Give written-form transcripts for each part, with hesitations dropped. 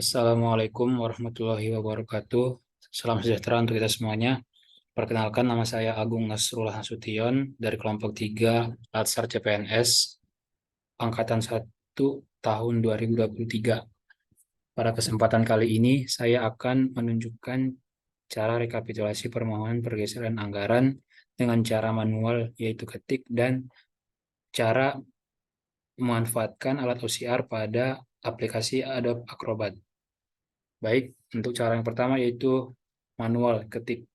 Assalamualaikum warahmatullahi wabarakatuh. Salam sejahtera untuk kita semuanya. Perkenalkan, nama saya Agung Nasrullah Nasution dari kelompok 3 Latsar CPNS angkatan 1 tahun 2023. Pada kesempatan kali ini saya akan menunjukkan cara rekapitulasi permohonan pergeseran anggaran dengan cara manual, yaitu ketik, dan cara memanfaatkan alat OCR pada aplikasi Adobe Acrobat. Baik, untuk cara yang pertama yaitu manual ketik.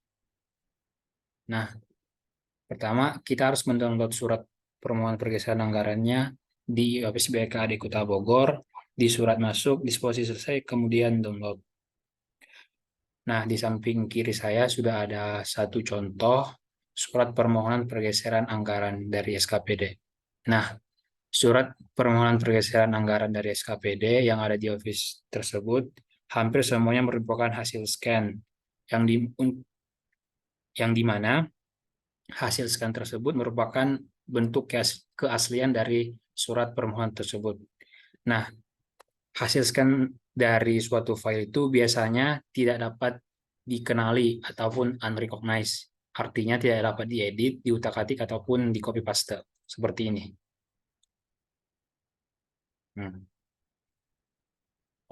Nah, pertama kita harus mendownload surat permohonan pergeseran anggarannya di website BKD Kota Bogor, di surat masuk, disposisi selesai, kemudian download. Nah, di samping kiri saya sudah ada satu contoh surat permohonan pergeseran anggaran dari SKPD. Nah, surat permohonan pergeseran anggaran dari SKPD yang ada di office tersebut hampir semuanya merupakan hasil scan yang di yang di mana hasil scan tersebut merupakan bentuk keaslian dari surat permohonan tersebut. Nah, hasil scan dari suatu file itu biasanya tidak dapat dikenali ataupun unrecognized. Artinya tidak dapat diedit, diutak-atik, ataupun di copy paste. Seperti ini.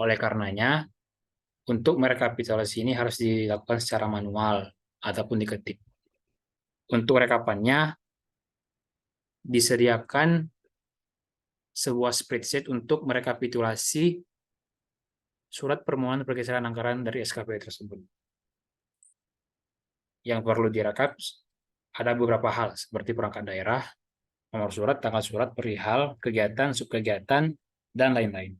Oleh karenanya, untuk merekapitulasi ini harus dilakukan secara manual ataupun diketik. Untuk rekapannya, disediakan sebuah spreadsheet untuk merekapitulasi surat permohonan pergeseran anggaran dari SKP tersebut. Yang perlu direkap ada beberapa hal seperti perangkat daerah, nomor surat, tanggal surat, perihal, kegiatan, subkegiatan, dan lain-lain.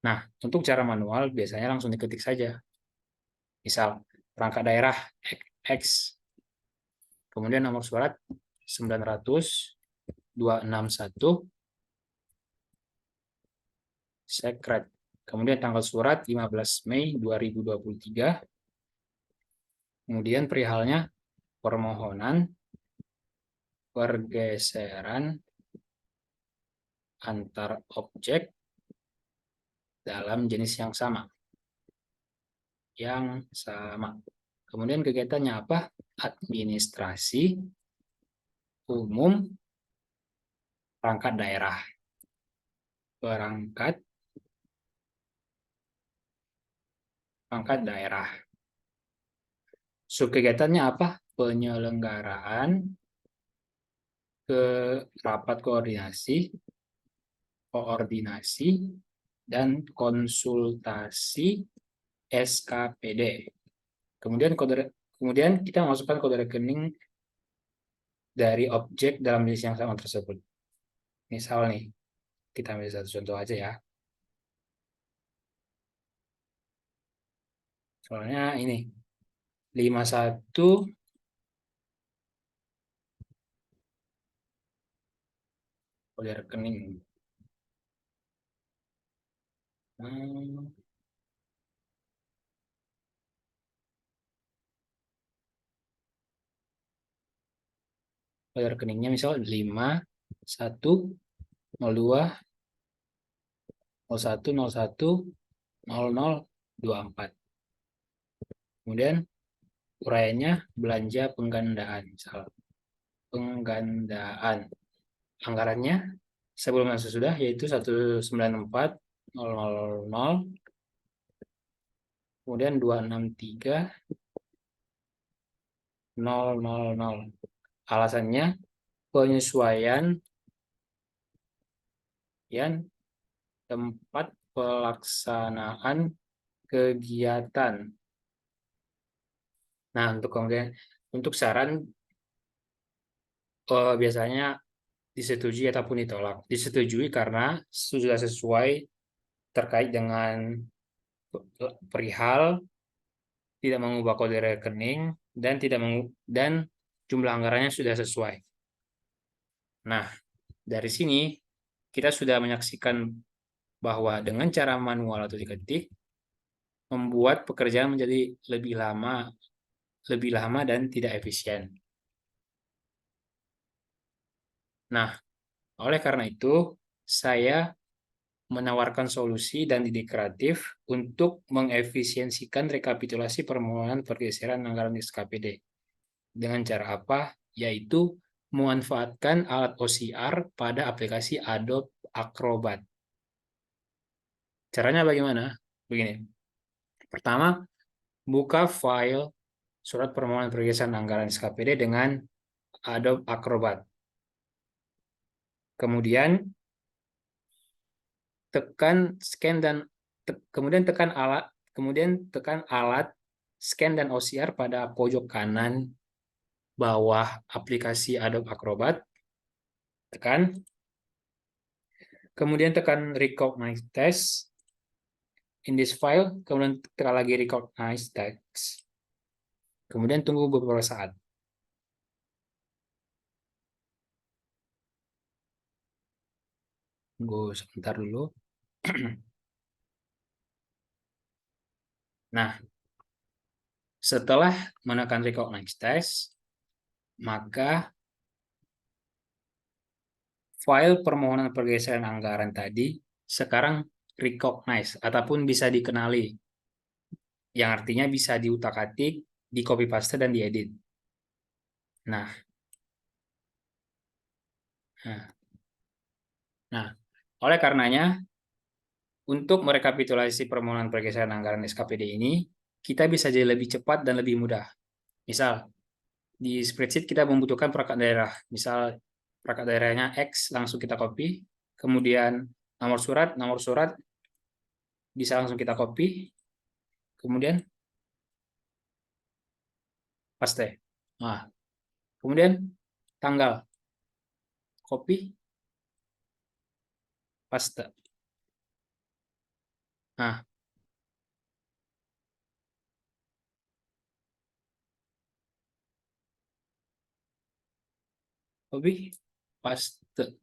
Nah, untuk cara manual biasanya langsung diketik saja. Misal, perangkat daerah X, kemudian nomor surat 900 261 Sekret. Kemudian tanggal surat 15 Mei 2023. Kemudian perihalnya permohonan pergeseran antar objek dalam jenis yang sama. Kemudian kegiatannya apa? Administrasi umum perangkat daerah. Perangkat daerah. Subkegiatannya apa? Penyelenggaraan ke rapat koordinasi dan konsultasi SKPD. Kemudian kita masukkan kode rekening dari objek dalam jenis yang sama tersebut. Misal nih, kita ambil satu contoh aja ya. Soalnya ini 51 kode rekening. Kode rekeningnya misal 510201010024. Kemudian uraiannya belanja penggandaan, misal penggandaan. Anggarannya sebelum dan sesudah yaitu 194.000, kemudian 263.000. Alasannya penyesuaian tempat pelaksanaan kegiatan. Nah, untuk saran biasanya disetujui ataupun ditolak. Disetujui karena sudah sesuai terkait dengan perihal, tidak mengubah kode rekening, dan jumlah anggarannya sudah sesuai. Nah, dari sini kita sudah menyaksikan bahwa dengan cara manual atau diketik membuat pekerjaan menjadi lebih lama dan tidak efisien. Nah, oleh karena itu saya menawarkan solusi dan ide kreatif untuk mengefisiensikan rekapitulasi permohonan pergeseran anggaran SKPD. Dengan cara apa? Yaitu memanfaatkan alat OCR pada aplikasi Adobe Acrobat. Caranya bagaimana? Begini. Pertama, buka file surat permohonan pergeseran anggaran SKPD dengan Adobe Acrobat. Kemudian tekan alat scan dan OCR pada pojok kanan bawah aplikasi Adobe Acrobat. Tekan. Kemudian tekan recognize text in this file, kemudian tekan lagi recognize text. Kemudian tunggu beberapa saat. Tunggu sebentar dulu. Nah, setelah menekan recognize text, maka file permohonan pergeseran anggaran tadi sekarang recognize ataupun bisa dikenali, yang artinya bisa diutak-atik, di copy paste dan diedit. Nah, oleh karenanya untuk merekapitulasi permohonan pergeseran anggaran SKPD ini, kita bisa jadi lebih cepat dan lebih mudah. Misal, di spreadsheet kita membutuhkan perangkat daerah. Misal, perangkat daerahnya X, langsung kita copy. Kemudian nomor surat bisa langsung kita copy. Kemudian paste. Nah, kemudian tanggal, copy, paste. Nah, copy, paste.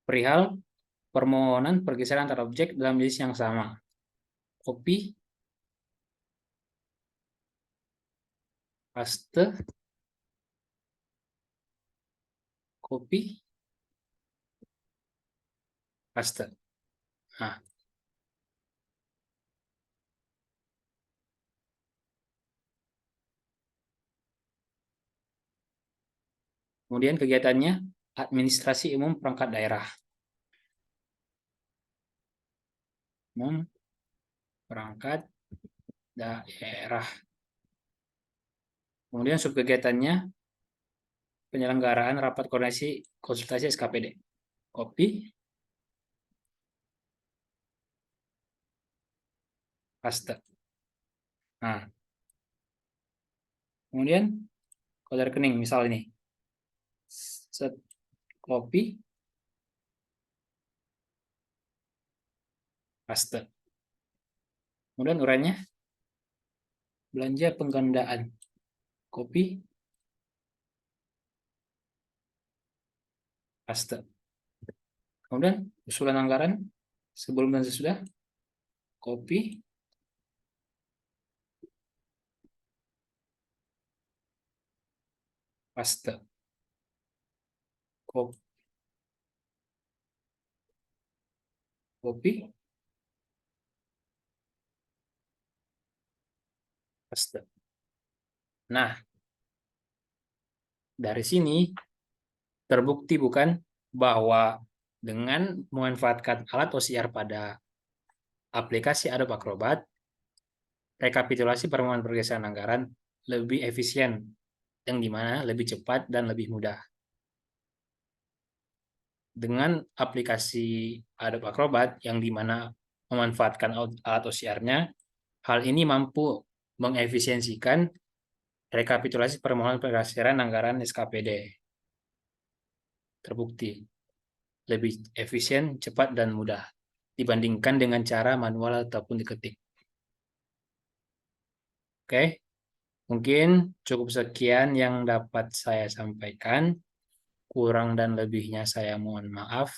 Perihal permohonan pergeseran antar objek dalam list yang sama. Copy, paste, copy, paste. Nah, kemudian kegiatannya administrasi umum perangkat daerah. Umum perangkat daerah. Kemudian subkegiatannya penyelenggaraan rapat koordinasi konsultasi SKPD. Copy, paste. Nah, kemudian kode rekening misal ini. Set, copy, paste. Kemudian uraiannya belanja penggandaan. Copy, paste. Kemudian usulan anggaran sebelum dan sesudah. Copy, paste. Copy, paste. Nah, dari sini terbukti bukan bahwa dengan memanfaatkan alat OCR pada aplikasi Adobe Acrobat, rekapitulasi permohonan pergeseran anggaran lebih efisien, yang dimana lebih cepat dan lebih mudah. Dengan aplikasi Adobe Acrobat yang dimana memanfaatkan alat OCR-nya, hal ini mampu mengefisiensikan rekapitulasi permohonan pergeseran anggaran SKPD. Terbukti lebih efisien, cepat, dan mudah dibandingkan dengan cara manual ataupun diketik. Oke, mungkin cukup sekian yang dapat saya sampaikan. Kurang dan lebihnya saya mohon maaf.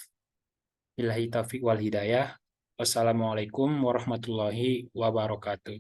Billahi taufiq wal hidayah. Wassalamualaikum warahmatullahi wabarakatuh.